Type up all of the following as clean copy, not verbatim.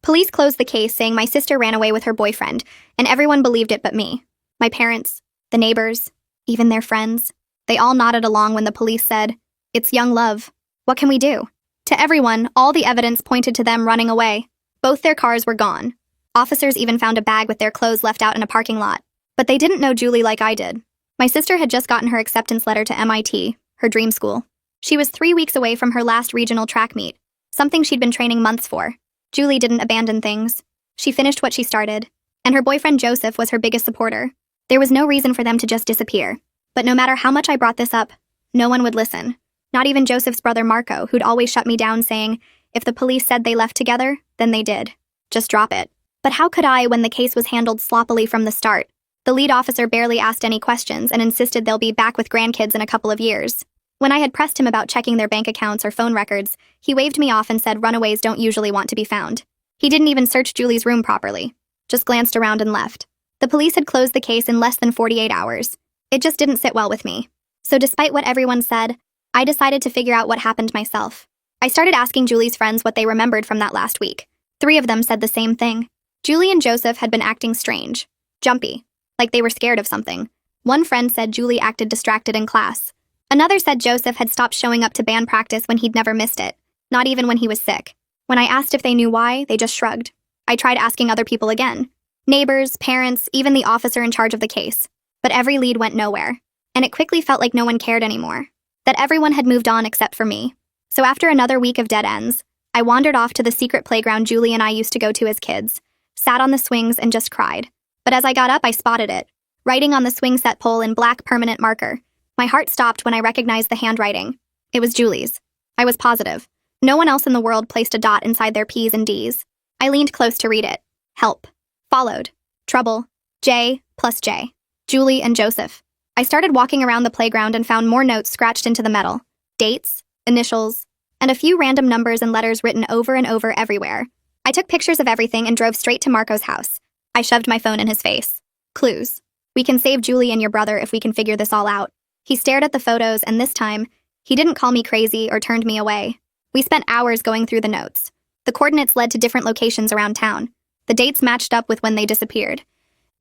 Police closed the case saying my sister ran away with her boyfriend, and everyone believed it but me. My parents, the neighbors, even their friends. They all nodded along when the police said, "It's young love. What can we do?" To everyone, all the evidence pointed to them running away. Both their cars were gone. Officers even found a bag with their clothes left out in a parking lot. But they didn't know Julie like I did. My sister had just gotten her acceptance letter to MIT, her dream school. She was 3 weeks away from her last regional track meet, something she'd been training months for. Julie didn't abandon things. She finished what she started. And her boyfriend Joseph was her biggest supporter. There was no reason for them to just disappear. But no matter how much I brought this up, no one would listen. Not even Joseph's brother Marco, who'd always shut me down saying, if the police said they left together, then they did. Just drop it. But how could I when the case was handled sloppily from the start? The lead officer barely asked any questions and insisted they'll be back with grandkids in a couple of years. When I had pressed him about checking their bank accounts or phone records, he waved me off and said runaways don't usually want to be found. He didn't even search Julie's room properly. Just glanced around and left. The police had closed the case in less than 48 hours. It just didn't sit well with me. So despite what everyone said, I decided to figure out what happened myself. I started asking Julie's friends what they remembered from that last week. 3 of them said the same thing. Julie and Joseph had been acting strange, jumpy, like they were scared of something. One friend said Julie acted distracted in class. Another said Joseph had stopped showing up to band practice when he'd never missed it, not even when he was sick. When I asked if they knew why, they just shrugged. I tried asking other people again. Neighbors, parents, even the officer in charge of the case. But every lead went nowhere. And it quickly felt like no one cared anymore. That everyone had moved on except for me. So after another week of dead ends, I wandered off to the secret playground Julie and I used to go to as kids, sat on the swings and just cried. But as I got up, I spotted it, writing on the swing set pole in black permanent marker. My heart stopped when I recognized the handwriting. It was Julie's. I was positive. No one else in the world placed a dot inside their P's and D's. I leaned close to read it. Help. Followed. Trouble. J plus J. Julie and Joseph. I started walking around the playground and found more notes scratched into the metal. Dates, initials, and a few random numbers and letters written over and over everywhere. I took pictures of everything and drove straight to Marco's house. I shoved my phone in his face. Clues. We can save Julie and your brother if we can figure this all out. He stared at the photos, and this time, he didn't call me crazy or turned me away. We spent hours going through the notes. The coordinates led to different locations around town. The dates matched up with when they disappeared.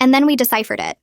And then we deciphered it.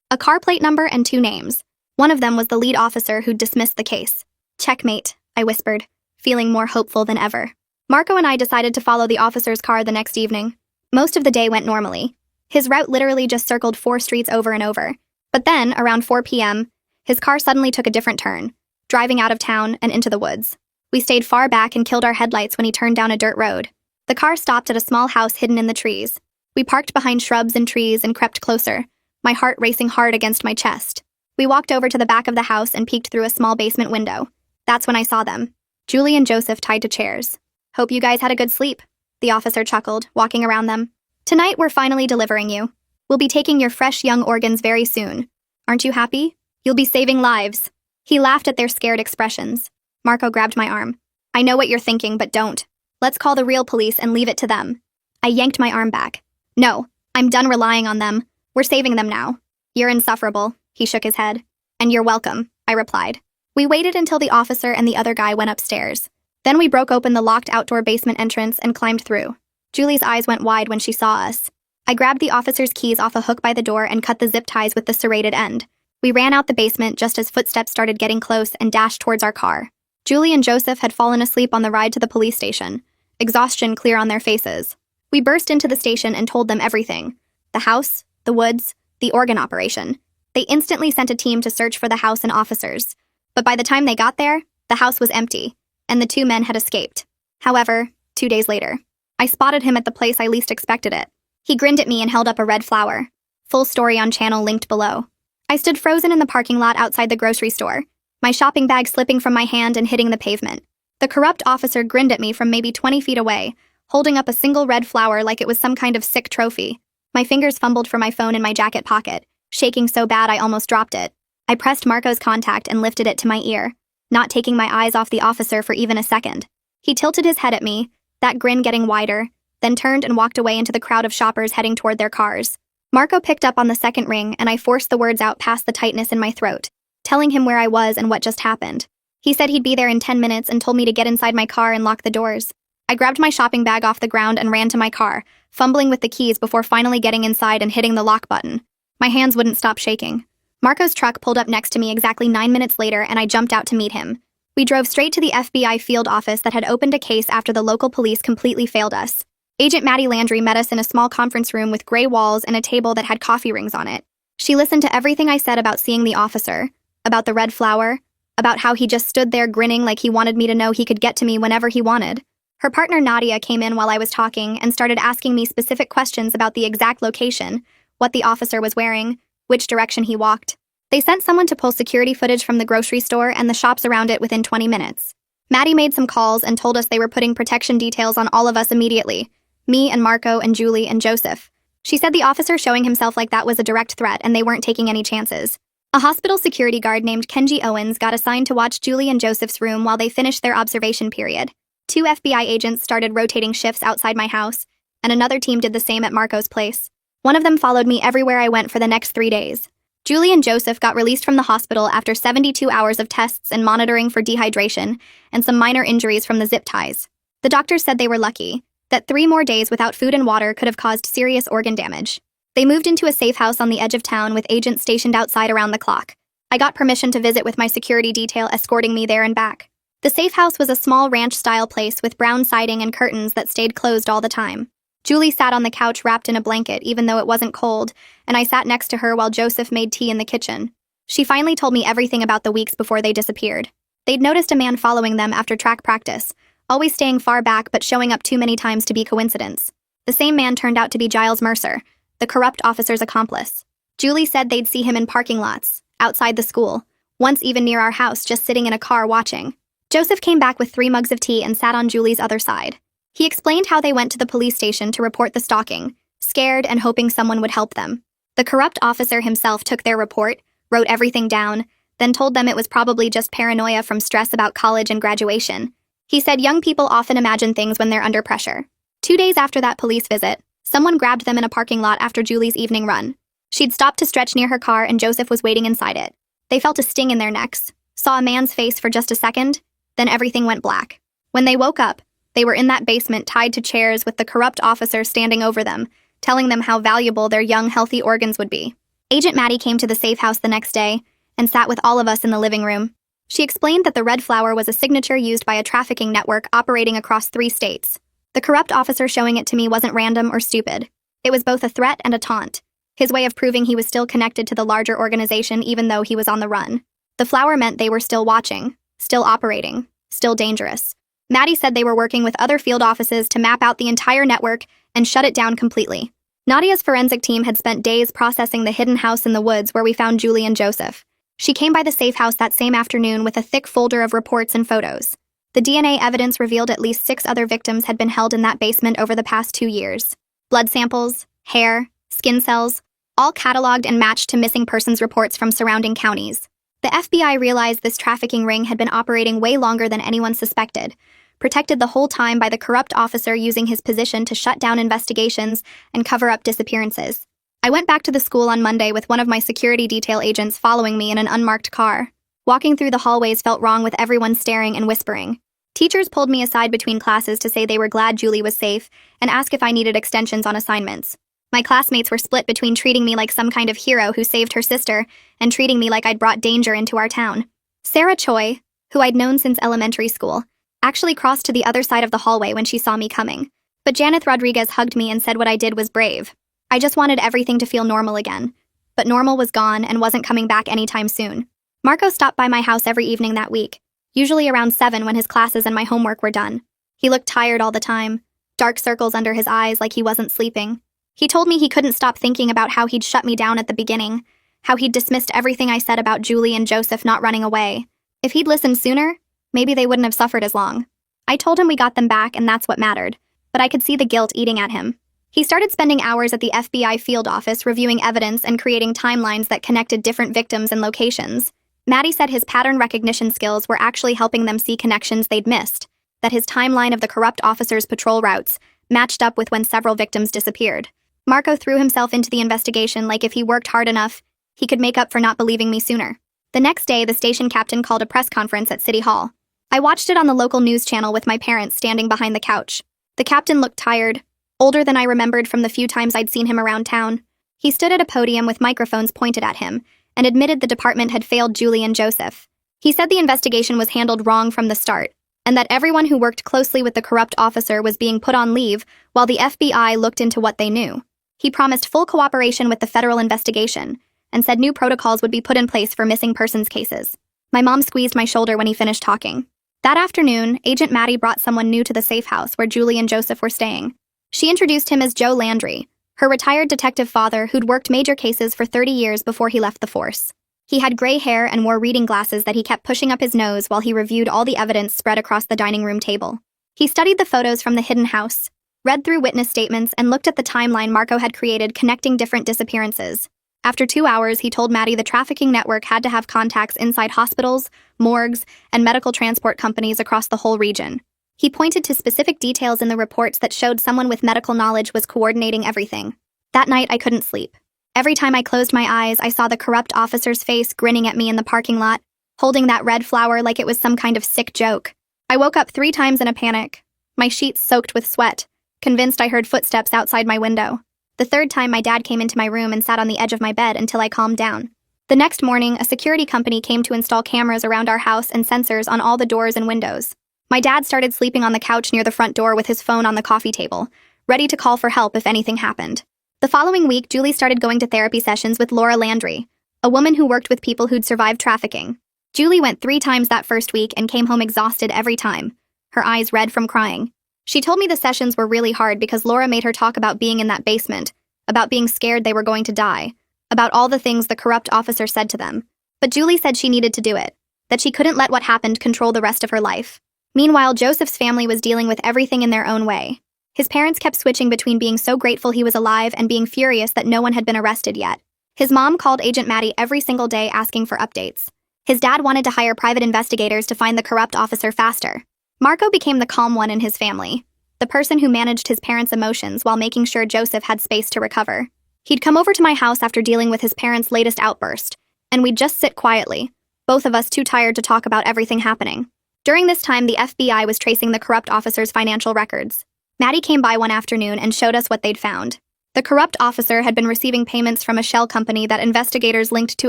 A car plate number and 2 names. One of them was the lead officer who'd dismissed the case. Checkmate, I whispered, feeling more hopeful than ever. Marco and I decided to follow the officer's car the next evening. Most of the day went normally. His route literally just circled 4 streets over and over. But then, around 4 p.m., his car suddenly took a different turn, driving out of town and into the woods. We stayed far back and killed our headlights when he turned down a dirt road. The car stopped at a small house hidden in the trees. We parked behind shrubs and trees and crept closer, my heart racing hard against my chest. We walked over to the back of the house and peeked through a small basement window. That's when I saw them. Julie and Joseph tied to chairs. Hope you guys had a good sleep, the officer chuckled, walking around them. Tonight we're finally delivering you. We'll be taking your fresh young organs very soon. Aren't you happy? You'll be saving lives. He laughed at their scared expressions. Marco grabbed my arm. I know what you're thinking, but don't. Let's call the real police and leave it to them. I yanked my arm back. No, I'm done relying on them. We're saving them now. You're insufferable, he shook his head. And you're welcome, I replied. We waited until the officer and the other guy went upstairs. Then we broke open the locked outdoor basement entrance and climbed through. Julie's eyes went wide when she saw us. I grabbed the officer's keys off a hook by the door and cut the zip ties with the serrated end. We ran out the basement just as footsteps started getting close and dashed towards our car. Julie and Joseph had fallen asleep on the ride to the police station, exhaustion clear on their faces. We burst into the station and told them everything. The house, the woods, the organ operation. They instantly sent a team to search for the house and officers. But by the time they got there, the house was empty, and the 2 men had escaped. However, 2 days later, I spotted him at the place I least expected it. He grinned at me and held up a red flower. Full story on channel linked below. I stood frozen in the parking lot outside the grocery store, my shopping bag slipping from my hand and hitting the pavement. The corrupt officer grinned at me from maybe 20 feet away, holding up a single red flower like it was some kind of sick trophy. My fingers fumbled for my phone in my jacket pocket, shaking so bad I almost dropped it. I pressed Marco's contact and lifted it to my ear, not taking my eyes off the officer for even a second. He tilted his head at me, that grin getting wider, then turned and walked away into the crowd of shoppers heading toward their cars. Marco picked up on the second ring, and I forced the words out past the tightness in my throat, telling him where I was and what just happened. He said he'd be there in 10 minutes and told me to get inside my car and lock the doors. I grabbed my shopping bag off the ground and ran to my car, fumbling with the keys before finally getting inside and hitting the lock button. My hands wouldn't stop shaking. Marco's truck pulled up next to me exactly 9 minutes later, and I jumped out to meet him. We drove straight to the FBI field office that had opened a case after the local police completely failed us. Agent Maddie Landry met us in a small conference room with gray walls and a table that had coffee rings on it. She listened to everything I said about seeing the officer, about the red flower, about how he just stood there grinning like he wanted me to know he could get to me whenever he wanted. Her partner Nadia came in while I was talking and started asking me specific questions about the exact location, what the officer was wearing, which direction he walked. They sent someone to pull security footage from the grocery store and the shops around it within 20 minutes. Maddie made some calls and told us they were putting protection details on all of us immediately, me and Marco and Julie and Joseph. She said the officer showing himself like that was a direct threat and they weren't taking any chances. A hospital security guard named Kenji Owens got assigned to watch Julie and Joseph's room while they finished their observation period. 2 FBI agents started rotating shifts outside my house, and another team did the same at Marco's place. One of them followed me everywhere I went for the next 3 days. Julie and Joseph got released from the hospital after 72 hours of tests and monitoring for dehydration and some minor injuries from the zip ties. The doctors said they were lucky, that 3 more days without food and water could have caused serious organ damage. They moved into a safe house on the edge of town with agents stationed outside around the clock. I got permission to visit with my security detail escorting me there and back. The safe house was a small ranch-style place with brown siding and curtains that stayed closed all the time. Julie sat on the couch wrapped in a blanket even though it wasn't cold, and I sat next to her while Joseph made tea in the kitchen. She finally told me everything about the weeks before they disappeared. They'd noticed a man following them after track practice, always staying far back but showing up too many times to be coincidence. The same man turned out to be Giles Mercer, the corrupt officer's accomplice. Julie said they'd see him in parking lots, outside the school, once even near our house just sitting in a car watching. Joseph came back with 3 mugs of tea and sat on Julie's other side. He explained how they went to the police station to report the stalking, scared and hoping someone would help them. The corrupt officer himself took their report, wrote everything down, then told them it was probably just paranoia from stress about college and graduation. He said young people often imagine things when they're under pressure. 2 days after that police visit, someone grabbed them in a parking lot after Julie's evening run. She'd stopped to stretch near her car and Joseph was waiting inside it. They felt a sting in their necks, saw a man's face for just a second, then everything went black. When they woke up, they were in that basement tied to chairs with the corrupt officer standing over them, telling them how valuable their young, healthy organs would be. Agent Maddie came to the safe house the next day and sat with all of us in the living room. She explained that the red flower was a signature used by a trafficking network operating across 3 states. The corrupt officer showing it to me wasn't random or stupid. It was both a threat and a taunt, his way of proving he was still connected to the larger organization even though he was on the run. The flower meant they were still watching, still operating, still dangerous. Maddie said they were working with other field offices to map out the entire network and shut it down completely. Nadia's forensic team had spent days processing the hidden house in the woods where we found Julie and Joseph. She came by the safe house that same afternoon with a thick folder of reports and photos. The DNA evidence revealed at least 6 other victims had been held in that basement over the past 2 years. Blood samples, hair, skin cells, all cataloged and matched to missing persons reports from surrounding counties. The FBI realized this trafficking ring had been operating way longer than anyone suspected, protected the whole time by the corrupt officer using his position to shut down investigations and cover up disappearances. I went back to the school on Monday with one of my security detail agents following me in an unmarked car. Walking through the hallways felt wrong with everyone staring and whispering. Teachers pulled me aside between classes to say they were glad Julie was safe and ask if I needed extensions on assignments. My classmates were split between treating me like some kind of hero who saved her sister and treating me like I'd brought danger into our town. Sarah Choi, who I'd known since elementary school, actually crossed to the other side of the hallway when she saw me coming. But Janeth Rodriguez hugged me and said what I did was brave. I just wanted everything to feel normal again. But normal was gone and wasn't coming back anytime soon. Marco stopped by my house every evening that week, usually around 7 when his classes and my homework were done. He looked tired all the time, dark circles under his eyes like he wasn't sleeping. He told me he couldn't stop thinking about how he'd shut me down at the beginning, how he'd dismissed everything I said about Julie and Joseph not running away. If he'd listened sooner, maybe they wouldn't have suffered as long. I told him we got them back and that's what mattered, but I could see the guilt eating at him. He started spending hours at the FBI field office reviewing evidence and creating timelines that connected different victims and locations. Maddie said his pattern recognition skills were actually helping them see connections they'd missed, that his timeline of the corrupt officer's patrol routes matched up with when several victims disappeared. Marco threw himself into the investigation like if he worked hard enough, he could make up for not believing me sooner. The next day, the station captain called a press conference at City Hall. I watched it on the local news channel with my parents standing behind the couch. The captain looked tired, older than I remembered from the few times I'd seen him around town. He stood at a podium with microphones pointed at him and admitted the department had failed Julie and Joseph. He said the investigation was handled wrong from the start, and that everyone who worked closely with the corrupt officer was being put on leave while the FBI looked into what they knew. He promised full cooperation with the federal investigation and said new protocols would be put in place for missing persons cases. My mom squeezed my shoulder when he finished talking. That afternoon, Agent Maddie brought someone new to the safe house where Julie and Joseph were staying. She introduced him as Joe Landry, her retired detective father who'd worked major cases for 30 years before he left the force. He had gray hair and wore reading glasses that he kept pushing up his nose while he reviewed all the evidence spread across the dining room table. He studied the photos from the hidden house, read through witness statements, and looked at the timeline Marco had created connecting different disappearances. After 2 hours, he told Maddie the trafficking network had to have contacts inside hospitals, morgues, and medical transport companies across the whole region. He pointed to specific details in the reports that showed someone with medical knowledge was coordinating everything. That night, I couldn't sleep. Every time I closed my eyes, I saw the corrupt officer's face grinning at me in the parking lot, holding that red flower like it was some kind of sick joke. I woke up 3 times in a panic, my sheets soaked with sweat, convinced I heard footsteps outside my window. The 3rd time, my dad came into my room and sat on the edge of my bed until I calmed down. The next morning, a security company came to install cameras around our house and sensors on all the doors and windows. My dad started sleeping on the couch near the front door with his phone on the coffee table, ready to call for help if anything happened. The following week, Julie started going to therapy sessions with Laura Landry, a woman who worked with people who'd survived trafficking. Julie went 3 times that first week and came home exhausted every time, her eyes red from crying. She told me the sessions were really hard because Laura made her talk about being in that basement, about being scared they were going to die, about all the things the corrupt officer said to them. But Julie said she needed to do it, that she couldn't let what happened control the rest of her life. Meanwhile, Joseph's family was dealing with everything in their own way. His parents kept switching between being so grateful he was alive and being furious that no one had been arrested yet. His mom called Agent Maddie every single day asking for updates. His dad wanted to hire private investigators to find the corrupt officer faster. Marco became the calm one in his family, the person who managed his parents' emotions while making sure Joseph had space to recover. He'd come over to my house after dealing with his parents' latest outburst, and we'd just sit quietly, both of us too tired to talk about everything happening. During this time, the FBI was tracing the corrupt officer's financial records. Maddie came by one afternoon and showed us what they'd found. The corrupt officer had been receiving payments from a shell company that investigators linked to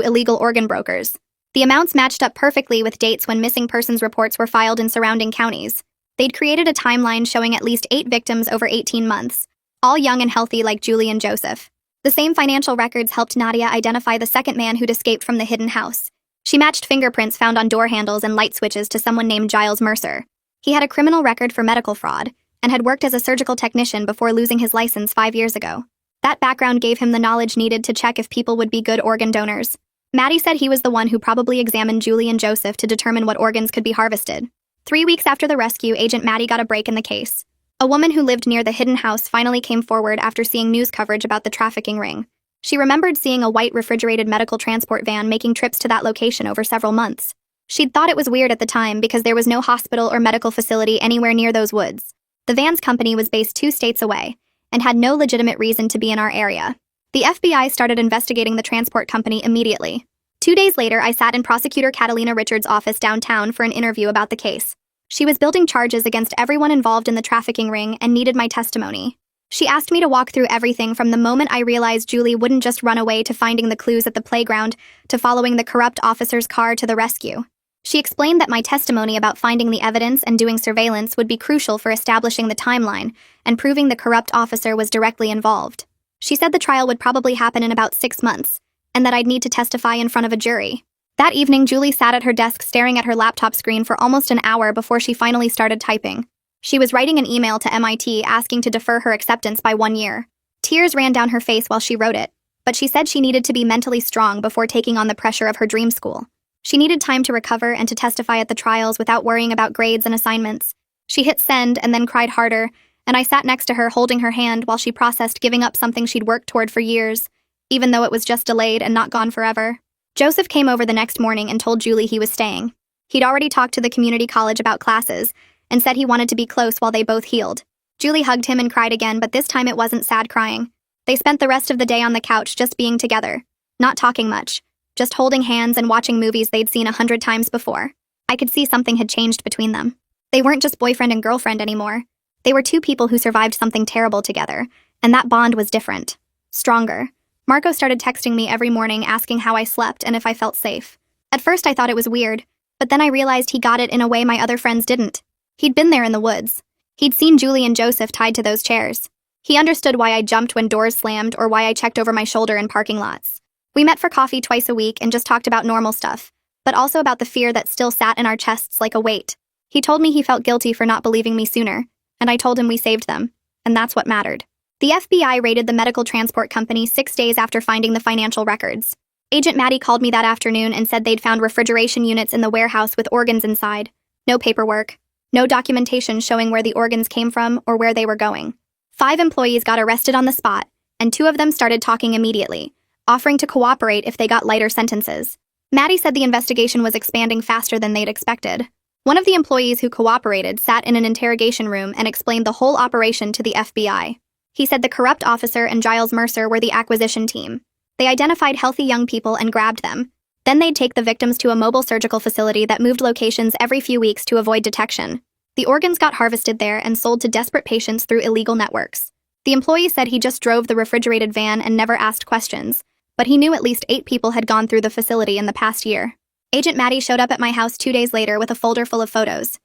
illegal organ brokers. The amounts matched up perfectly with dates when missing persons reports were filed in surrounding counties. They'd created a timeline showing at least 8 victims over 18 months, all young and healthy like Julie and Joseph. The same financial records helped Nadia identify the second man who'd escaped from the hidden house. She matched fingerprints found on door handles and light switches to someone named Giles Mercer. He had a criminal record for medical fraud and had worked as a surgical technician before losing his license 5 years ago. That background gave him the knowledge needed to check if people would be good organ donors. Maddie said he was the one who probably examined Julie and Joseph to determine what organs could be harvested. 3 weeks after the rescue, Agent Maddie got a break in the case. A woman who lived near the hidden house finally came forward after seeing news coverage about the trafficking ring. She remembered seeing a white refrigerated medical transport van making trips to that location over several months. She'd thought it was weird at the time because there was no hospital or medical facility anywhere near those woods. The van's company was based 2 states away and had no legitimate reason to be in our area. The FBI started investigating the transport company immediately. 2 days later, I sat in Prosecutor Catalina Richards' office downtown for an interview about the case. She was building charges against everyone involved in the trafficking ring and needed my testimony. She asked me to walk through everything from the moment I realized Julie wouldn't just run away to finding the clues at the playground to following the corrupt officer's car to the rescue. She explained that my testimony about finding the evidence and doing surveillance would be crucial for establishing the timeline and proving the corrupt officer was directly involved. She said the trial would probably happen in about 6 months, and that I'd need to testify in front of a jury. That evening, Julie sat at her desk staring at her laptop screen for almost an hour before she finally started typing. She was writing an email to MIT asking to defer her acceptance by 1 year. Tears ran down her face while she wrote it, but she said she needed to be mentally strong before taking on the pressure of her dream school. She needed time to recover and to testify at the trials without worrying about grades and assignments. She hit send and then cried harder, and I sat next to her holding her hand while she processed giving up something she'd worked toward for years, even though it was just delayed and not gone forever. Joseph came over the next morning and told Julie he was staying. He'd already talked to the community college about classes and said he wanted to be close while they both healed. Julie hugged him and cried again, but this time it wasn't sad crying. They spent the rest of the day on the couch just being together, not talking much, just holding hands and watching movies they'd seen 100 times before. I could see something had changed between them. They weren't just boyfriend and girlfriend anymore. They were two people who survived something terrible together, and that bond was different. Stronger. Marco started texting me every morning asking how I slept and if I felt safe. At first I thought it was weird, but then I realized he got it in a way my other friends didn't. He'd been there in the woods. He'd seen Julie and Joseph tied to those chairs. He understood why I jumped when doors slammed or why I checked over my shoulder in parking lots. We met for coffee twice a week and just talked about normal stuff, but also about the fear that still sat in our chests like a weight. He told me he felt guilty for not believing me sooner, and I told him we saved them, and that's what mattered. The FBI raided the medical transport company 6 days after finding the financial records. Agent Maddie called me that afternoon and said they'd found refrigeration units in the warehouse with organs inside. No paperwork. No documentation showing where the organs came from or where they were going. 5 employees got arrested on the spot, and 2 of them started talking immediately, offering to cooperate if they got lighter sentences. Maddie said the investigation was expanding faster than they'd expected. One of the employees who cooperated sat in an interrogation room and explained the whole operation to the FBI. He said the corrupt officer and Giles Mercer were the acquisition team. They identified healthy young people and grabbed them. Then they'd take the victims to a mobile surgical facility that moved locations every few weeks to avoid detection. The organs got harvested there and sold to desperate patients through illegal networks. The employee said he just drove the refrigerated van and never asked questions, but he knew at least 8 people had gone through the facility in the past year. Agent Maddie showed up at my house 2 days later with a folder full of photos.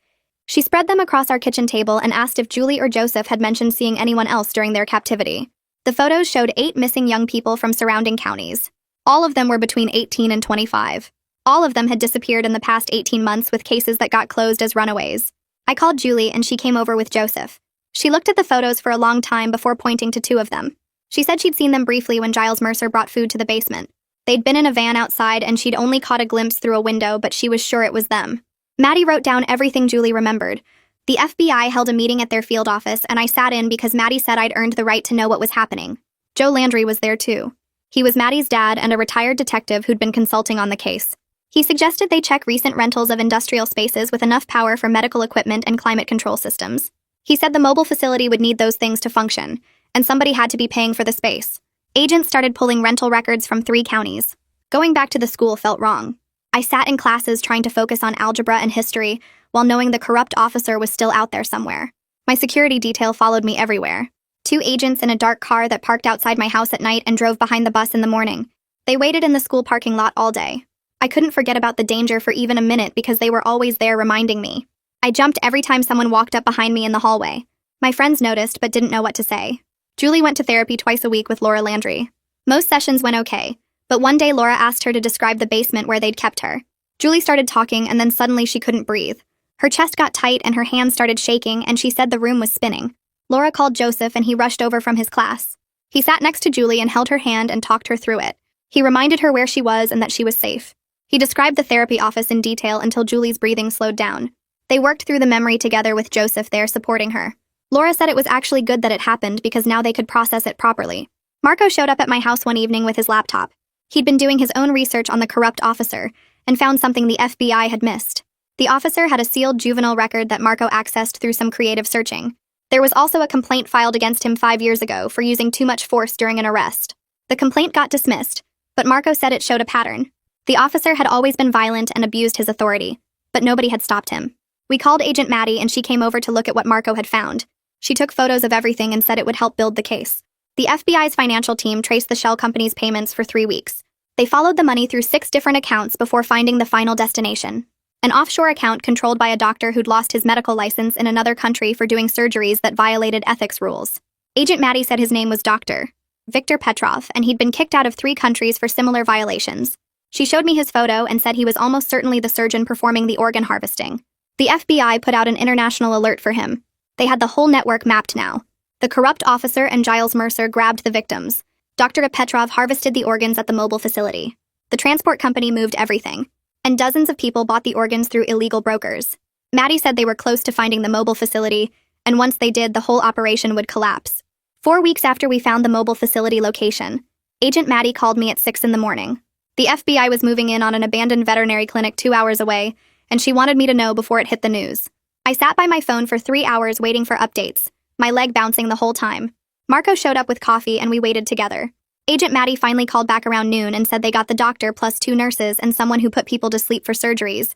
She spread them across our kitchen table and asked if Julie or Joseph had mentioned seeing anyone else during their captivity. The photos showed 8 missing young people from surrounding counties. All of them were between 18 and 25. All of them had disappeared in the past 18 months with cases that got closed as runaways. I called Julie and she came over with Joseph. She looked at the photos for a long time before pointing to 2 of them. She said she'd seen them briefly when Giles Mercer brought food to the basement. They'd been in a van outside and she'd only caught a glimpse through a window, but she was sure it was them. Maddie wrote down everything Julie remembered. The FBI held a meeting at their field office and I sat in because Maddie said I'd earned the right to know what was happening. Joe Landry was there too. He was Maddie's dad and a retired detective who'd been consulting on the case. He suggested they check recent rentals of industrial spaces with enough power for medical equipment and climate control systems. He said the mobile facility would need those things to function, and somebody had to be paying for the space. Agents started pulling rental records from 3 counties. Going back to the school felt wrong. I sat in classes trying to focus on algebra and history while knowing the corrupt officer was still out there somewhere. My security detail followed me everywhere. 2 agents in a dark car that parked outside my house at night and drove behind the bus in the morning. They waited in the school parking lot all day. I couldn't forget about the danger for even a minute because they were always there reminding me. I jumped every time someone walked up behind me in the hallway. My friends noticed but didn't know what to say. Julie went to therapy twice a week with Laura Landry. Most sessions went okay, but one day Laura asked her to describe the basement where they'd kept her. Julie started talking and then suddenly she couldn't breathe. Her chest got tight and her hands started shaking and she said the room was spinning. Laura called Joseph and he rushed over from his class. He sat next to Julie and held her hand and talked her through it. He reminded her where she was and that she was safe. He described the therapy office in detail until Julie's breathing slowed down. They worked through the memory together with Joseph there supporting her. Laura said it was actually good that it happened because now they could process it properly. Marco showed up at my house one evening with his laptop. He'd been doing his own research on the corrupt officer and found something the FBI had missed. The officer had a sealed juvenile record that Marco accessed through some creative searching. There was also a complaint filed against him 5 years ago for using too much force during an arrest. The complaint got dismissed, but Marco said it showed a pattern. The officer had always been violent and abused his authority, but nobody had stopped him. We called Agent Maddie and she came over to look at what Marco had found. She took photos of everything and said it would help build the case. The FBI's financial team traced the shell company's payments for 3 weeks. They followed the money through 6 different accounts before finding the final destination. An offshore account controlled by a doctor who'd lost his medical license in another country for doing surgeries that violated ethics rules. Agent Maddie said his name was Dr. Victor Petrov, and he'd been kicked out of 3 countries for similar violations. She showed me his photo and said he was almost certainly the surgeon performing the organ harvesting. The FBI put out an international alert for him. They had the whole network mapped now. The corrupt officer and Giles Mercer grabbed the victims. Dr. Petrov harvested the organs at the mobile facility. The transport company moved everything, and dozens of people bought the organs through illegal brokers. Maddie said they were close to finding the mobile facility, and once they did, the whole operation would collapse. 4 weeks after we found the mobile facility location, Agent Maddie called me at 6 in the morning. The FBI was moving in on an abandoned veterinary clinic 2 hours away, and she wanted me to know before it hit the news. I sat by my phone for 3 hours waiting for updates, my leg bouncing the whole time. Marco showed up with coffee and we waited together. Agent Maddie finally called back around noon and said they got the doctor plus 2 nurses and someone who put people to sleep for surgeries,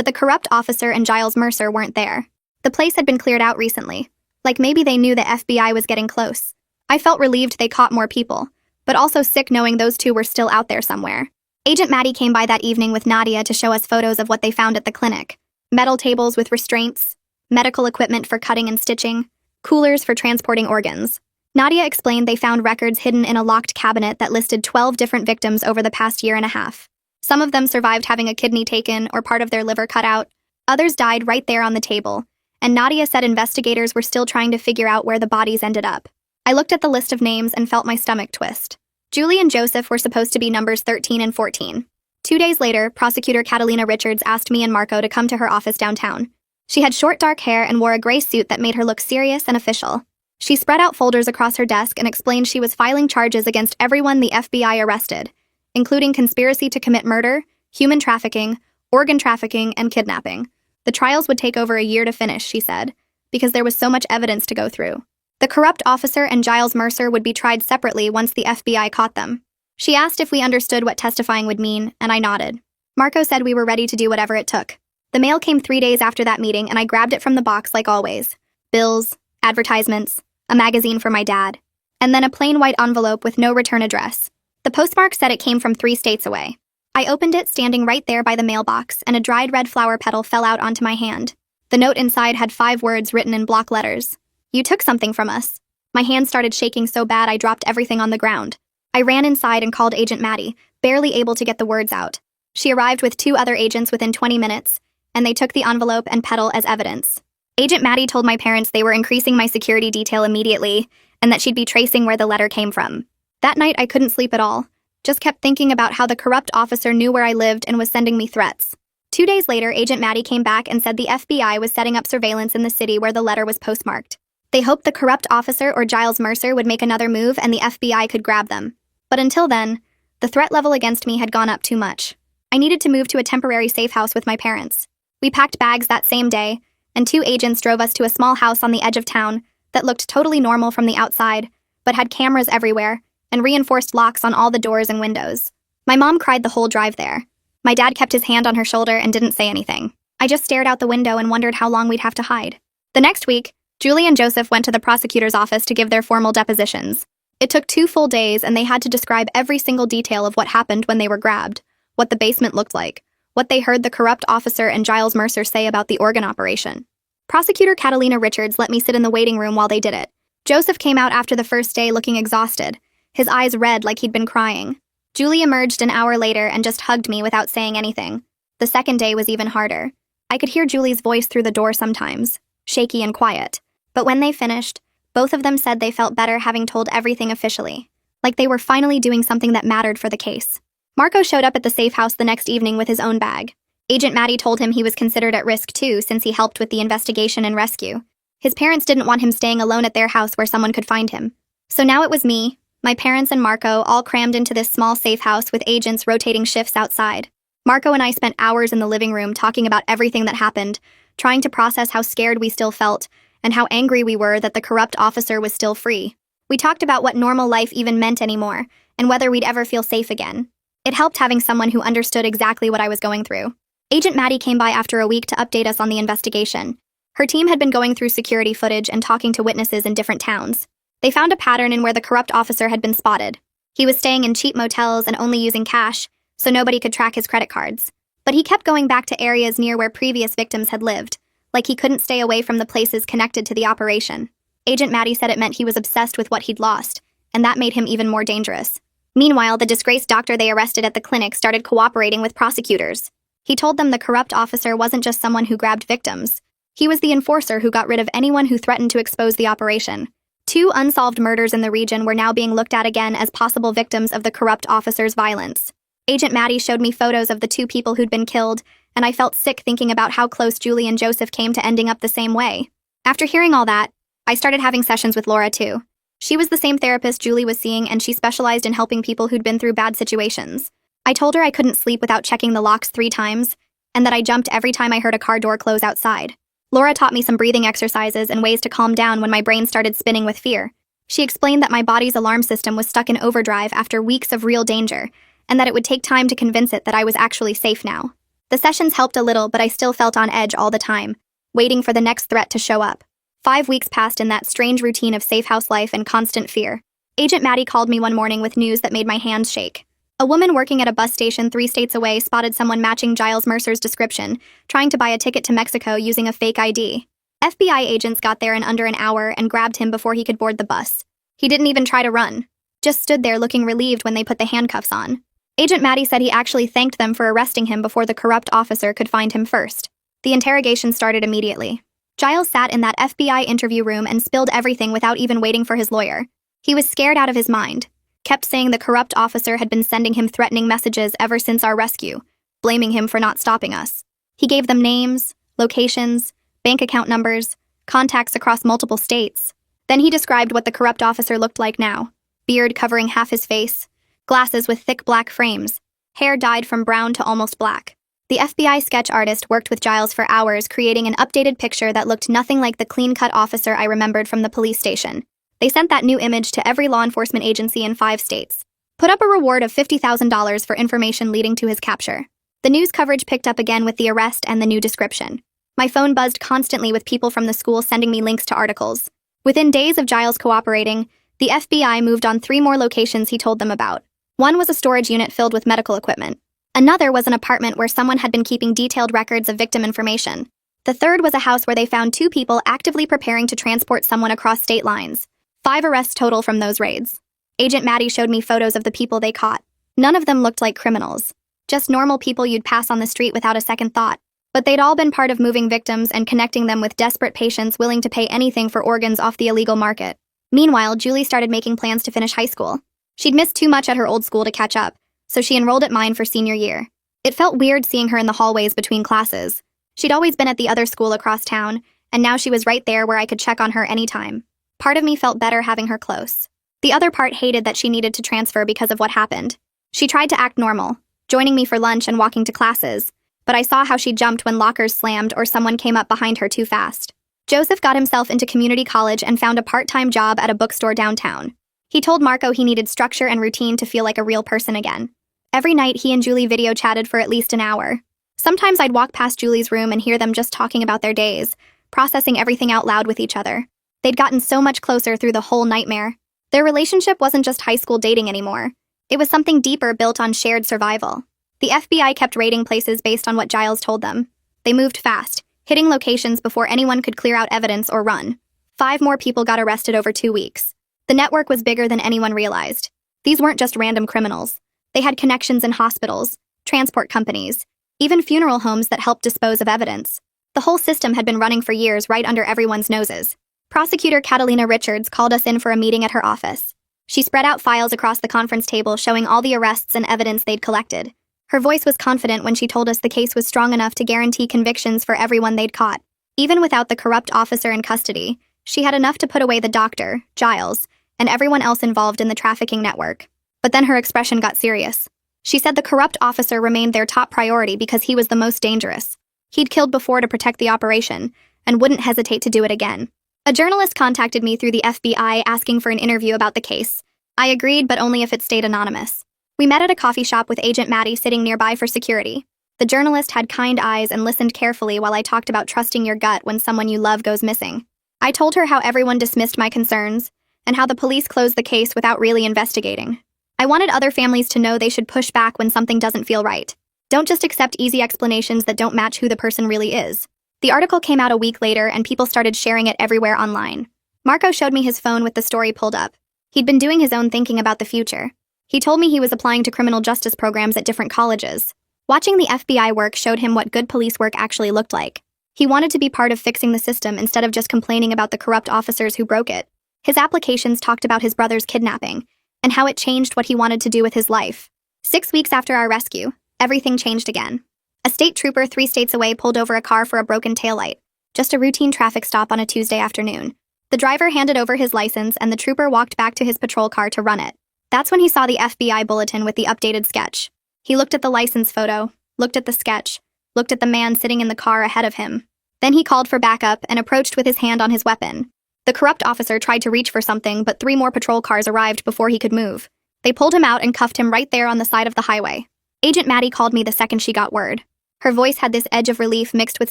but the corrupt officer and Giles Mercer weren't there. The place had been cleared out recently. Like maybe they knew the FBI was getting close. I felt relieved they caught more people, but also sick knowing those two were still out there somewhere. Agent Maddie came by that evening with Nadia to show us photos of what they found at the clinic. Metal tables with restraints, medical equipment for cutting and stitching, coolers for transporting organs. Nadia explained they found records hidden in a locked cabinet that listed 12 different victims over the past year and a half. Some of them survived having a kidney taken or part of their liver cut out. Others died right there on the table, and Nadia said investigators were still trying to figure out where the bodies ended up. I looked at the list of names and felt my stomach twist. Julie and Joseph were supposed to be numbers 13 and 14. 2 days later, prosecutor Catalina Richards asked me and Marco to come to her office downtown. She had short dark hair and wore a gray suit that made her look serious and official. She spread out folders across her desk and explained she was filing charges against everyone the FBI arrested, including conspiracy to commit murder, human trafficking, organ trafficking, and kidnapping. The trials would take over a year to finish, she said, because there was so much evidence to go through. The corrupt officer and Giles Mercer would be tried separately once the FBI caught them. She asked if we understood what testifying would mean, and I nodded. Marco said we were ready to do whatever it took. The mail came 3 days after that meeting, and I grabbed it from the box like always. Bills, advertisements, a magazine for my dad, and then a plain white envelope with no return address. The postmark said it came from 3 states away. I opened it standing right there by the mailbox, and a dried red flower petal fell out onto my hand. The note inside had 5 words written in block letters. You took something from us. My hand started shaking so bad I dropped everything on the ground. I ran inside and called Agent Maddie, barely able to get the words out. She arrived with 2 other agents within 20 minutes, and they took the envelope and petal as evidence. Agent Maddie told my parents they were increasing my security detail immediately, and that she'd be tracing where the letter came from. That night I couldn't sleep at all. Just kept thinking about how the corrupt officer knew where I lived and was sending me threats. 2 days later, Agent Maddie came back and said the FBI was setting up surveillance in the city where the letter was postmarked. They hoped the corrupt officer or Giles Mercer would make another move and the FBI could grab them. But until then, the threat level against me had gone up too much. I needed to move to a temporary safe house with my parents. We packed bags that same day, and 2 agents drove us to a small house on the edge of town that looked totally normal from the outside, but had cameras everywhere and reinforced locks on all the doors and windows. My mom cried the whole drive there. My dad kept his hand on her shoulder and didn't say anything. I just stared out the window and wondered how long we'd have to hide. The next week, Julie and Joseph went to the prosecutor's office to give their formal depositions. It took 2 full days, and they had to describe every single detail of what happened when they were grabbed, what the basement looked like, what they heard the corrupt officer and Giles Mercer say about the organ operation. Prosecutor Catalina Richards let me sit in the waiting room while they did it. Joseph came out after the first day looking exhausted, his eyes red like he'd been crying. Julie emerged an hour later and just hugged me without saying anything. The second day was even harder. I could hear Julie's voice through the door sometimes, shaky and quiet. But when they finished, both of them said they felt better having told everything officially, like they were finally doing something that mattered for the case. Marco showed up at the safe house the next evening with his own bag. Agent Maddie told him he was considered at risk too since he helped with the investigation and rescue. His parents didn't want him staying alone at their house where someone could find him. So now it was me, my parents and Marco all crammed into this small safe house with agents rotating shifts outside. Marco and I spent hours in the living room talking about everything that happened, trying to process how scared we still felt and how angry we were that the corrupt officer was still free. We talked about what normal life even meant anymore and whether we'd ever feel safe again. It helped having someone who understood exactly what I was going through. Agent Maddie came by after a week to update us on the investigation. Her team had been going through security footage and talking to witnesses in different towns. They found a pattern in where the corrupt officer had been spotted. He was staying in cheap motels and only using cash, so nobody could track his credit cards. But he kept going back to areas near where previous victims had lived, like he couldn't stay away from the places connected to the operation. Agent Maddie said it meant he was obsessed with what he'd lost, and that made him even more dangerous. Meanwhile, the disgraced doctor they arrested at the clinic started cooperating with prosecutors. He told them the corrupt officer wasn't just someone who grabbed victims. He was the enforcer who got rid of anyone who threatened to expose the operation. 2 unsolved murders in the region were now being looked at again as possible victims of the corrupt officer's violence. Agent Maddie showed me photos of the 2 people who'd been killed, and I felt sick thinking about how close Julie and Joseph came to ending up the same way. After hearing all that, I started having sessions with Laura too. She was the same therapist Julie was seeing, and she specialized in helping people who'd been through bad situations. I told her I couldn't sleep without checking the locks 3 times, and that I jumped every time I heard a car door close outside. Laura taught me some breathing exercises and ways to calm down when my brain started spinning with fear. She explained that my body's alarm system was stuck in overdrive after weeks of real danger, and that it would take time to convince it that I was actually safe now. The sessions helped a little, but I still felt on edge all the time, waiting for the next threat to show up. 5 weeks passed in that strange routine of safe house life and constant fear. Agent Maddie called me one morning with news that made my hands shake. A woman working at a bus station 3 states away spotted someone matching Giles Mercer's description, trying to buy a ticket to Mexico using a fake ID. FBI agents got there in under an hour and grabbed him before he could board the bus. He didn't even try to run, just stood there looking relieved when they put the handcuffs on. Agent Maddie said he actually thanked them for arresting him before the corrupt officer could find him first. The interrogation started immediately. Giles sat in that FBI interview room and spilled everything without even waiting for his lawyer. He was scared out of his mind, kept saying the corrupt officer had been sending him threatening messages ever since our rescue, blaming him for not stopping us. He gave them names, locations, bank account numbers, contacts across multiple states. Then he described what the corrupt officer looked like now: beard covering half his face, glasses with thick black frames, hair dyed from brown to almost black. The FBI sketch artist worked with Giles for hours creating an updated picture that looked nothing like the clean-cut officer I remembered from the police station. They sent that new image to every law enforcement agency in 5 states. Put up a reward of $50,000 for information leading to his capture. The news coverage picked up again with the arrest and the new description. My phone buzzed constantly with people from the school sending me links to articles. Within days of Giles cooperating, the FBI moved on 3 more locations he told them about. One was a storage unit filled with medical equipment. Another was an apartment where someone had been keeping detailed records of victim information. The third was a house where they found 2 people actively preparing to transport someone across state lines. 5 arrests total from those raids. Agent Maddie showed me photos of the people they caught. None of them looked like criminals. Just normal people you'd pass on the street without a second thought. But they'd all been part of moving victims and connecting them with desperate patients willing to pay anything for organs off the illegal market. Meanwhile, Julie started making plans to finish high school. She'd missed too much at her old school to catch up, so she enrolled at mine for senior year. It felt weird seeing her in the hallways between classes. She'd always been at the other school across town, and now she was right there where I could check on her anytime. Part of me felt better having her close. The other part hated that she needed to transfer because of what happened. She tried to act normal, joining me for lunch and walking to classes, but I saw how she jumped when lockers slammed or someone came up behind her too fast. Joseph got himself into community college and found a part-time job at a bookstore downtown. He told Marco he needed structure and routine to feel like a real person again. Every night, he and Julie video chatted for at least an hour. Sometimes I'd walk past Julie's room and hear them just talking about their days, processing everything out loud with each other. They'd gotten so much closer through the whole nightmare. Their relationship wasn't just high school dating anymore. It was something deeper built on shared survival. The FBI kept raiding places based on what Giles told them. They moved fast, hitting locations before anyone could clear out evidence or run. 5 more people got arrested over 2 weeks. The network was bigger than anyone realized. These weren't just random criminals. They had connections in hospitals, transport companies, even funeral homes that helped dispose of evidence. The whole system had been running for years right under everyone's noses. Prosecutor Catalina Richards called us in for a meeting at her office. She spread out files across the conference table showing all the arrests and evidence they'd collected. Her voice was confident when she told us the case was strong enough to guarantee convictions for everyone they'd caught. Even without the corrupt officer in custody, she had enough to put away the doctor, Giles, and everyone else involved in the trafficking network. But then her expression got serious. She said the corrupt officer remained their top priority because he was the most dangerous. He'd killed before to protect the operation, and wouldn't hesitate to do it again. A journalist contacted me through the FBI asking for an interview about the case. I agreed, but only if it stayed anonymous. We met at a coffee shop with Agent Maddie sitting nearby for security. The journalist had kind eyes and listened carefully while I talked about trusting your gut when someone you love goes missing. I told her how everyone dismissed my concerns, and how the police closed the case without really investigating. I wanted other families to know they should push back when something doesn't feel right. Don't just accept easy explanations that don't match who the person really is. The article came out a week later and people started sharing it everywhere online. Marco showed me his phone with the story pulled up. He'd been doing his own thinking about the future. He told me he was applying to criminal justice programs at different colleges. Watching the FBI work showed him what good police work actually looked like. He wanted to be part of fixing the system instead of just complaining about the corrupt officers who broke it. His applications talked about his brother's kidnapping and how it changed what he wanted to do with his life. 6 weeks after our rescue, everything changed again. A state trooper 3 states away pulled over a car for a broken taillight, just a routine traffic stop on a Tuesday afternoon. The driver handed over his license and the trooper walked back to his patrol car to run it. That's when he saw the FBI bulletin with the updated sketch. He looked at the license photo, looked at the sketch, looked at the man sitting in the car ahead of him. Then he called for backup and approached with his hand on his weapon. The corrupt officer tried to reach for something, but 3 more patrol cars arrived before he could move. They pulled him out and cuffed him right there on the side of the highway. Agent Maddie called me the second she got word. Her voice had this edge of relief mixed with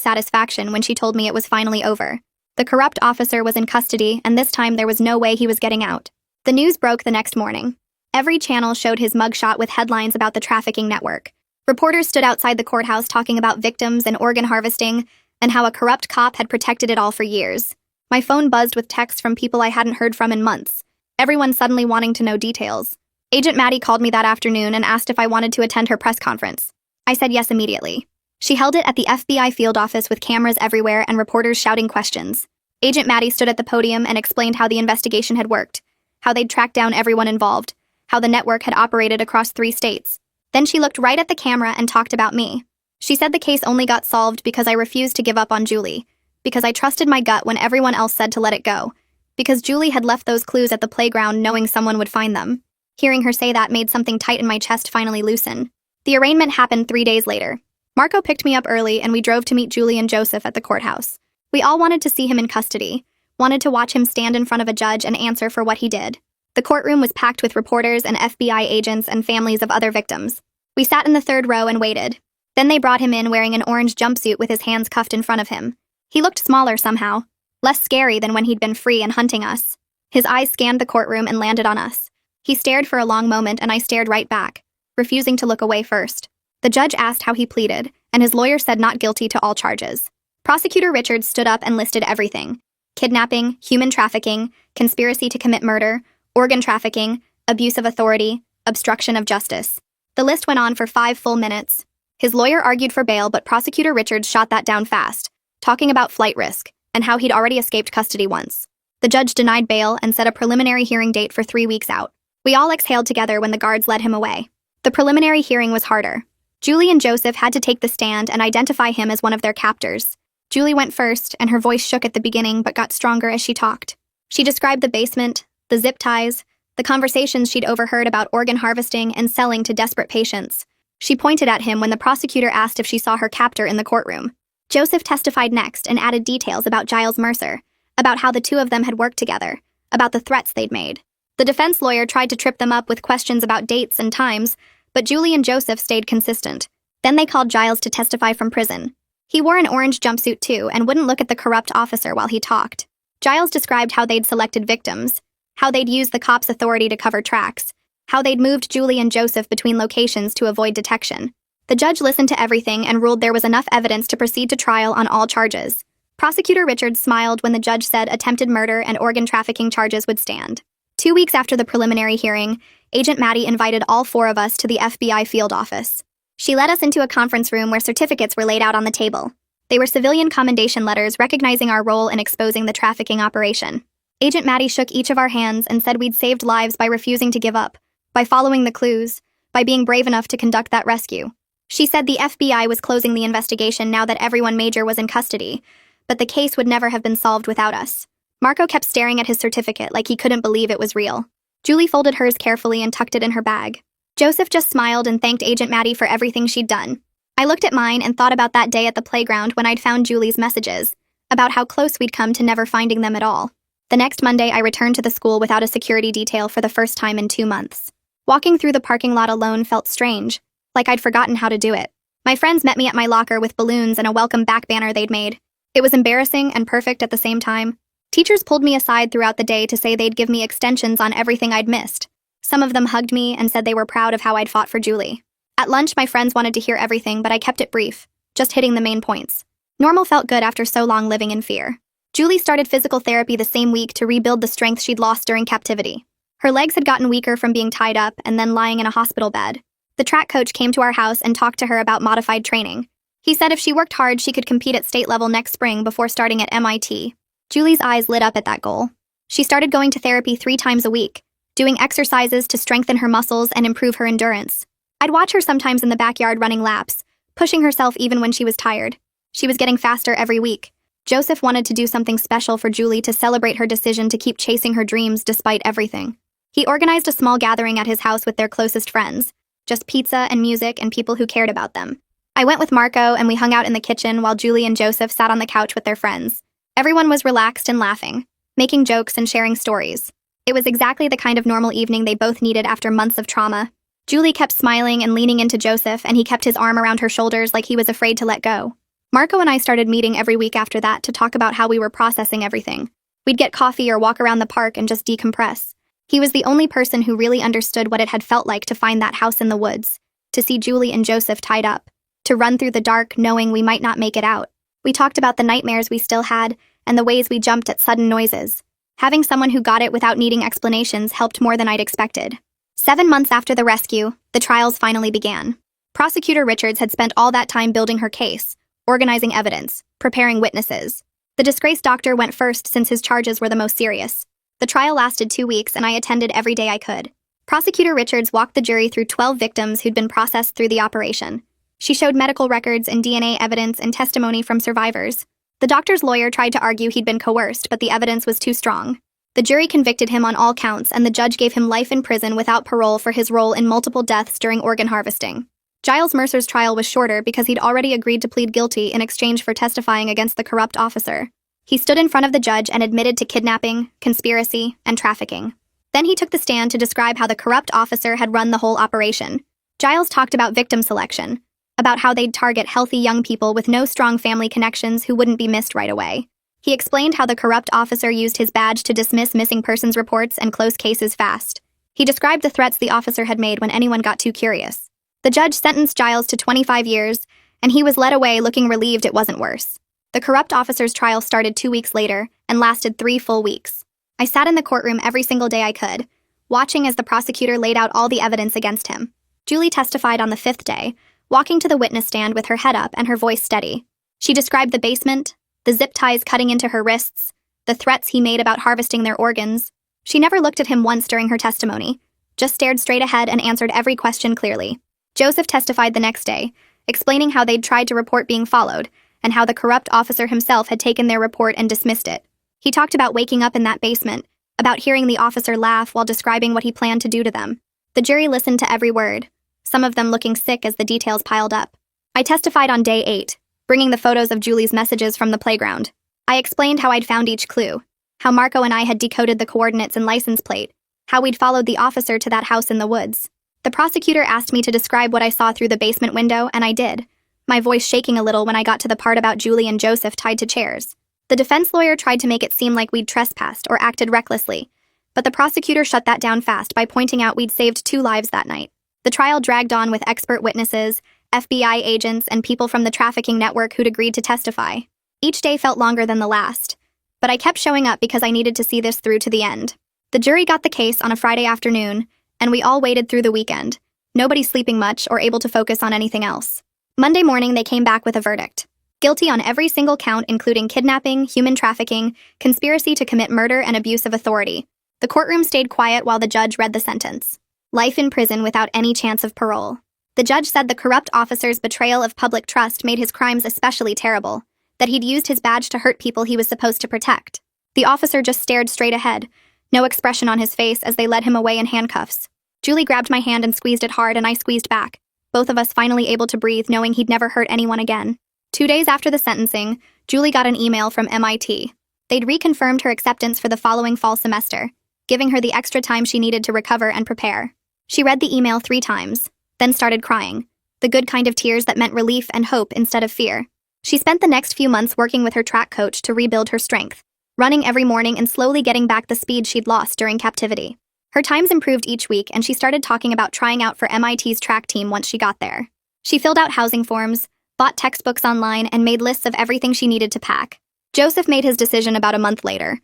satisfaction when she told me it was finally over. The corrupt officer was in custody, and this time there was no way he was getting out. The news broke the next morning. Every channel showed his mugshot with headlines about the trafficking network. Reporters stood outside the courthouse talking about victims and organ harvesting, and how a corrupt cop had protected it all for years. My phone buzzed with texts from people I hadn't heard from in months, everyone suddenly wanting to know details. Agent Maddie called me that afternoon and asked if I wanted to attend her press conference. I said yes immediately. She held it at the FBI field office with cameras everywhere and reporters shouting questions. Agent Maddie stood at the podium and explained how the investigation had worked, how they'd tracked down everyone involved, how the network had operated across 3 states. Then she looked right at the camera and talked about me. She said the case only got solved because I refused to give up on Julie, because I trusted my gut when everyone else said to let it go, because Julie had left those clues at the playground knowing someone would find them. Hearing her say that made something tight in my chest finally loosen. The arraignment happened 3 days later. Marco picked me up early and we drove to meet Julie and Joseph at the courthouse. We all wanted to see him in custody, wanted to watch him stand in front of a judge and answer for what he did. The courtroom was packed with reporters and FBI agents and families of other victims. We sat in the 3rd row and waited. Then they brought him in wearing an orange jumpsuit with his hands cuffed in front of him. He looked smaller somehow, less scary than when he'd been free and hunting us. His eyes scanned the courtroom and landed on us. He stared for a long moment and I stared right back, refusing to look away first. The judge asked how he pleaded, and his lawyer said not guilty to all charges. Prosecutor Richards stood up and listed everything: kidnapping, human trafficking, conspiracy to commit murder, organ trafficking, abuse of authority, obstruction of justice. The list went on for 5 full minutes. His lawyer argued for bail, but Prosecutor Richards shot that down fast, talking about flight risk and how he'd already escaped custody once. The judge denied bail and set a preliminary hearing date for 3 weeks out. We all exhaled together when the guards led him away. The preliminary hearing was harder. Julie and Joseph had to take the stand and identify him as one of their captors. Julie went first, and her voice shook at the beginning but got stronger as she talked. She described the basement, the zip ties, the conversations she'd overheard about organ harvesting and selling to desperate patients. She pointed at him when the prosecutor asked if she saw her captor in the courtroom. Joseph testified next and added details about Giles Mercer, about how the 2 of them had worked together, about the threats they'd made. The defense lawyer tried to trip them up with questions about dates and times, but Julie and Joseph stayed consistent. Then they called Giles to testify from prison. He wore an orange jumpsuit too and wouldn't look at the corrupt officer while he talked. Giles described how they'd selected victims, how they'd used the cops' authority to cover tracks, how they'd moved Julie and Joseph between locations to avoid detection. The judge listened to everything and ruled there was enough evidence to proceed to trial on all charges. Prosecutor Richards smiled when the judge said attempted murder and organ trafficking charges would stand. 2 weeks after the preliminary hearing, Agent Maddie invited all 4 of us to the FBI field office. She led us into a conference room where certificates were laid out on the table. They were civilian commendation letters recognizing our role in exposing the trafficking operation. Agent Maddie shook each of our hands and said we'd saved lives by refusing to give up, by following the clues, by being brave enough to conduct that rescue. She said the FBI was closing the investigation now that everyone major was in custody, but the case would never have been solved without us. Marco kept staring at his certificate like he couldn't believe it was real. Julie folded hers carefully and tucked it in her bag. Joseph just smiled and thanked Agent Maddie for everything she'd done. I looked at mine and thought about that day at the playground when I'd found Julie's messages, about how close we'd come to never finding them at all. The next Monday, I returned to the school without a security detail for the first time in 2 months. Walking through the parking lot alone felt strange, like I'd forgotten how to do it. My friends met me at my locker with balloons and a welcome back banner they'd made. It was embarrassing and perfect at the same time. Teachers pulled me aside throughout the day to say they'd give me extensions on everything I'd missed. Some of them hugged me and said they were proud of how I'd fought for Julie. At lunch, my friends wanted to hear everything, but I kept it brief, just hitting the main points. Normal felt good after so long living in fear. Julie started physical therapy the same week to rebuild the strength she'd lost during captivity. Her legs had gotten weaker from being tied up and then lying in a hospital bed. The track coach came to our house and talked to her about modified training. He said if she worked hard, she could compete at state level next spring before starting at MIT. Julie's eyes lit up at that goal. She started going to therapy 3 times a week, doing exercises to strengthen her muscles and improve her endurance. I'd watch her sometimes in the backyard running laps, pushing herself even when she was tired. She was getting faster every week. Joseph wanted to do something special for Julie to celebrate her decision to keep chasing her dreams despite everything. He organized a small gathering at his house with their closest friends, just pizza and music and people who cared about them. I went with Marco and we hung out in the kitchen while Julie and Joseph sat on the couch with their friends. Everyone was relaxed and laughing, making jokes and sharing stories. It was exactly the kind of normal evening they both needed after months of trauma. Julie kept smiling and leaning into Joseph, and he kept his arm around her shoulders like he was afraid to let go. Marco and I started meeting every week after that to talk about how we were processing everything. We'd get coffee or walk around the park and just decompress. He was the only person who really understood what it had felt like to find that house in the woods, to see Julie and Joseph tied up, to run through the dark knowing we might not make it out. We talked about the nightmares we still had and the ways we jumped at sudden noises. Having someone who got it without needing explanations helped more than I'd expected. 7 months after the rescue, the trials finally began. Prosecutor Richards had spent all that time building her case, organizing evidence, preparing witnesses. The disgraced doctor went first since his charges were the most serious. The trial lasted 2 weeks, and I attended every day I could. Prosecutor Richards walked the jury through 12 victims who'd been processed through the operation. She showed medical records and DNA evidence and testimony from survivors. The doctor's lawyer tried to argue he'd been coerced, but the evidence was too strong. The jury convicted him on all counts, and the judge gave him life in prison without parole for his role in multiple deaths during organ harvesting. Giles Mercer's trial was shorter because he'd already agreed to plead guilty in exchange for testifying against the corrupt officer. He stood in front of the judge and admitted to kidnapping, conspiracy, and trafficking. Then he took the stand to describe how the corrupt officer had run the whole operation. Giles talked about victim selection, about how they'd target healthy young people with no strong family connections who wouldn't be missed right away. He explained how the corrupt officer used his badge to dismiss missing persons reports and close cases fast. He described the threats the officer had made when anyone got too curious. The judge sentenced Giles to 25 years, and he was led away looking relieved it wasn't worse. The corrupt officer's trial started 2 weeks later and lasted 3 full weeks. I sat in the courtroom every single day I could, watching as the prosecutor laid out all the evidence against him. Julie testified on the 5th day, walking to the witness stand with her head up and her voice steady. She described the basement, the zip ties cutting into her wrists, the threats he made about harvesting their organs. She never looked at him once during her testimony, just stared straight ahead and answered every question clearly. Joseph testified the next day, explaining how they'd tried to report being followed, and how the corrupt officer himself had taken their report and dismissed it. He talked about waking up in that basement, about hearing the officer laugh while describing what he planned to do to them. The jury listened to every word, some of them looking sick as the details piled up. I testified on day 8, bringing the photos of Julie's messages from the playground. I explained how I'd found each clue, how Marco and I had decoded the coordinates and license plate, how we'd followed the officer to that house in the woods. The prosecutor asked me to describe what I saw through the basement window, and I did, my voice shaking a little when I got to the part about Julie and Joseph tied to chairs. The defense lawyer tried to make it seem like we'd trespassed or acted recklessly, but the prosecutor shut that down fast by pointing out we'd saved 2 lives that night. The trial dragged on with expert witnesses, FBI agents, and people from the trafficking network who'd agreed to testify. Each day felt longer than the last, but I kept showing up because I needed to see this through to the end. The jury got the case on a Friday afternoon, and we all waited through the weekend, nobody sleeping much or able to focus on anything else. Monday morning, they came back with a verdict. Guilty on every single count, including kidnapping, human trafficking, conspiracy to commit murder, and abuse of authority. The courtroom stayed quiet while the judge read the sentence. Life in prison without any chance of parole. The judge said the corrupt officer's betrayal of public trust made his crimes especially terrible, that he'd used his badge to hurt people he was supposed to protect. The officer just stared straight ahead, no expression on his face as they led him away in handcuffs. Julie grabbed my hand and squeezed it hard, and I squeezed back, both of us finally able to breathe, knowing he'd never hurt anyone again. 2 days after the sentencing, Julie got an email from MIT. They'd reconfirmed her acceptance for the following fall semester, giving her the extra time she needed to recover and prepare. She read the email 3 times, then started crying, the good kind of tears that meant relief and hope instead of fear. She spent the next few months working with her track coach to rebuild her strength, running every morning and slowly getting back the speed she'd lost during captivity. Her times improved each week, and she started talking about trying out for MIT's track team once she got there. She filled out housing forms, bought textbooks online, and made lists of everything she needed to pack. Joseph made his decision about a month later.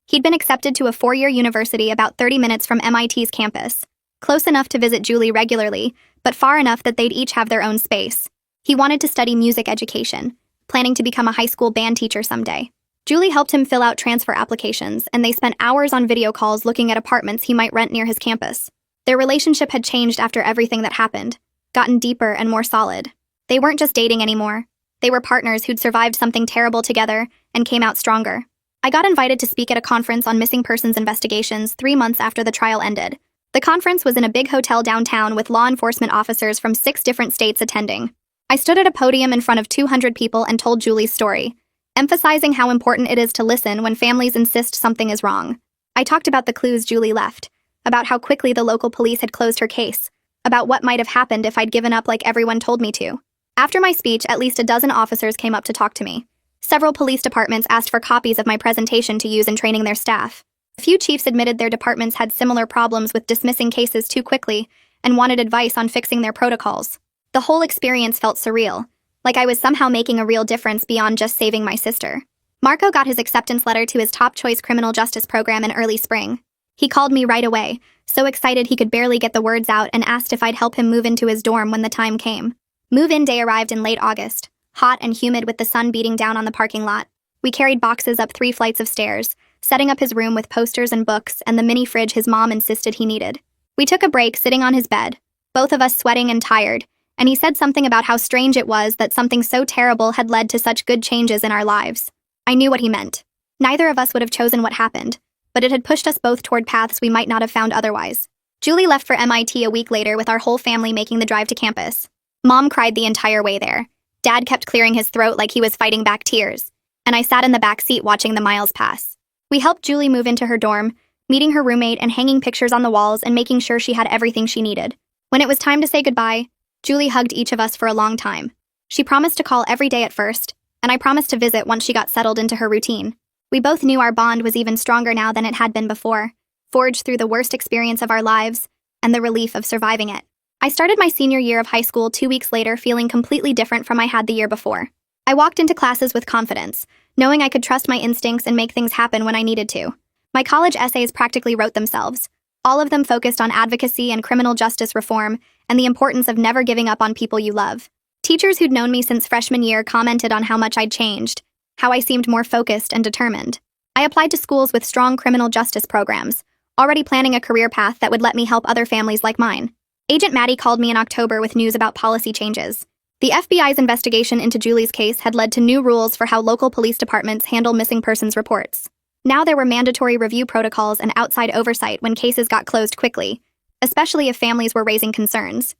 He'd been accepted to a 4-year university about 30 minutes from MIT's campus, close enough to visit Julie regularly, but far enough that they'd each have their own space. He wanted to study music education, planning to become a high school band teacher someday. Julie helped him fill out transfer applications, and they spent hours on video calls looking at apartments he might rent near his campus. Their relationship had changed after everything that happened, gotten deeper and more solid. They weren't just dating anymore. They were partners who'd survived something terrible together and came out stronger. I got invited to speak at a conference on missing persons investigations 3 months after the trial ended. The conference was in a big hotel downtown with law enforcement officers from 6 different states attending. I stood at a podium in front of 200 people and told Julie's story, emphasizing how important it is to listen when families insist something is wrong. I talked about the clues Julie left, about how quickly the local police had closed her case, about what might have happened if I'd given up like everyone told me to. After my speech, at least a dozen officers came up to talk to me. Several police departments asked for copies of my presentation to use in training their staff. A few chiefs admitted their departments had similar problems with dismissing cases too quickly and wanted advice on fixing their protocols. The whole experience felt surreal, like I was somehow making a real difference beyond just saving my sister. Marco got his acceptance letter to his top choice criminal justice program in early spring. He called me right away, so excited he could barely get the words out, and asked if I'd help him move into his dorm when the time came. Move-in day arrived in late August, hot and humid with the sun beating down on the parking lot. We carried boxes up 3 flights of stairs, setting up his room with posters and books and the mini fridge his mom insisted he needed. We took a break sitting on his bed, both of us sweating and tired, and he said something about how strange it was that something so terrible had led to such good changes in our lives. I knew what he meant. Neither of us would have chosen what happened, but it had pushed us both toward paths we might not have found otherwise. Julie left for MIT a week later with our whole family making the drive to campus. Mom cried the entire way there. Dad kept clearing his throat like he was fighting back tears, and I sat in the back seat watching the miles pass. We helped Julie move into her dorm, meeting her roommate and hanging pictures on the walls and making sure she had everything she needed. When it was time to say goodbye, Julie hugged each of us for a long time. She promised to call every day at first, and I promised to visit once she got settled into her routine. We both knew our bond was even stronger now than it had been before, forged through the worst experience of our lives and the relief of surviving it. I started my senior year of high school 2 weeks later feeling completely different from I had the year before. I walked into classes with confidence, knowing I could trust my instincts and make things happen when I needed to. My college essays practically wrote themselves, all of them focused on advocacy and criminal justice reform and the importance of never giving up on people you love. Teachers who'd known me since freshman year commented on how much I'd changed, how I seemed more focused and determined. I applied to schools with strong criminal justice programs, already planning a career path that would let me help other families like mine. Agent Maddie called me in October with news about policy changes. The FBI's investigation into Julie's case had led to new rules for how local police departments handle missing persons reports. Now there were mandatory review protocols and outside oversight when cases got closed quickly, especially if families were raising concerns.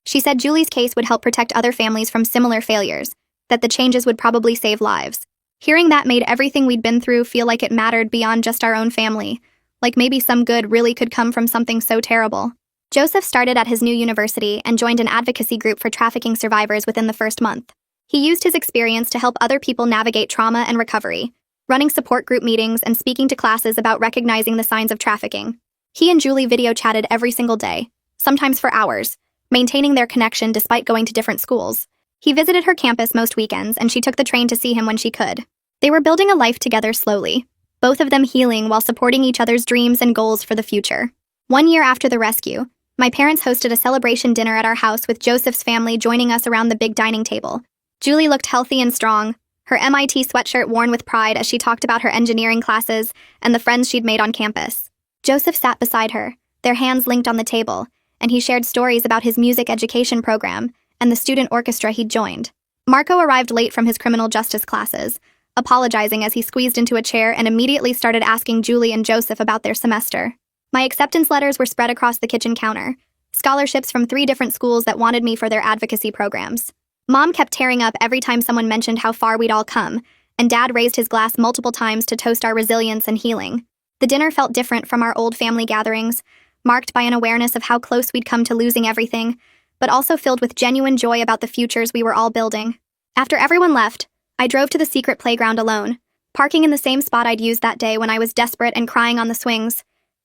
She said Julie's case would help protect other families from similar failures, that the changes would probably save lives. Hearing that made everything we'd been through feel like it mattered beyond just our own family, like maybe some good really could come from something so terrible. Joseph started at his new university and joined an advocacy group for trafficking survivors within the first month. He used his experience to help other people navigate trauma and recovery, running support group meetings and speaking to classes about recognizing the signs of trafficking. He and Julie video chatted every single day, sometimes for hours, maintaining their connection despite going to different schools. He visited her campus most weekends, and she took the train to see him when she could. They were building a life together slowly, both of them healing while supporting each other's dreams and goals for the future. 1 year after the rescue, my parents hosted a celebration dinner at our house with Joseph's family joining us around the big dining table. Julie looked healthy and strong, her MIT sweatshirt worn with pride as she talked about her engineering classes and the friends she'd made on campus. Joseph sat beside her, their hands linked on the table, and he shared stories about his music education program and the student orchestra he'd joined. Marco arrived late from his criminal justice classes, apologizing as he squeezed into a chair and immediately started asking Julie and Joseph about their semester. My acceptance letters were spread across the kitchen counter, scholarships from 3 different schools that wanted me for their advocacy programs. Mom kept tearing up every time someone mentioned how far we'd all come, and Dad raised his glass multiple times to toast our resilience and healing. The dinner felt different from our old family gatherings, marked by an awareness of how close we'd come to losing everything, but also filled with genuine joy about the futures we were all building. After everyone left, I drove to the secret playground alone, parking in the same spot I'd used that day when I was desperate and crying on the swings.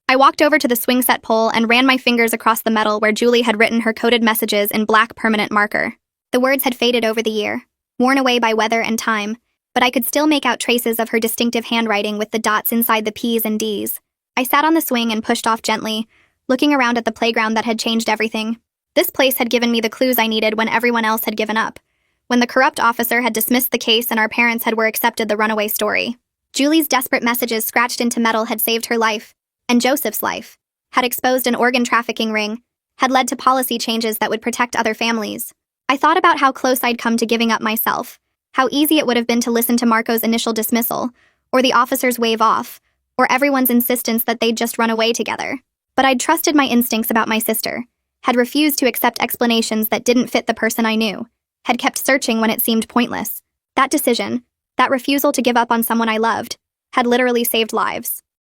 I walked over to the swing set pole and ran my fingers across the metal where Julie had written her coded messages in black permanent marker. The words had faded over the year, worn away by weather and time, but I could still make out traces of her distinctive handwriting with the dots inside the P's and D's. I sat on the swing and pushed off gently, looking around at the playground that had changed everything. This place had given me the clues I needed when everyone else had given up, when the corrupt officer had dismissed the case and our parents had accepted the runaway story. Julie's desperate messages scratched into metal had saved her life, and Joseph's life, had exposed an organ trafficking ring, had led to policy changes that would protect other families. I thought about how close I'd come to giving up myself, how easy it would have been to listen to Marco's initial dismissal, or the officer's wave off, or everyone's insistence that they'd just run away together. But I'd trusted my instincts about my sister, had refused to accept explanations that didn't fit the person I knew, had kept searching when it seemed pointless. That decision, that refusal to give up on someone I loved, had literally saved lives.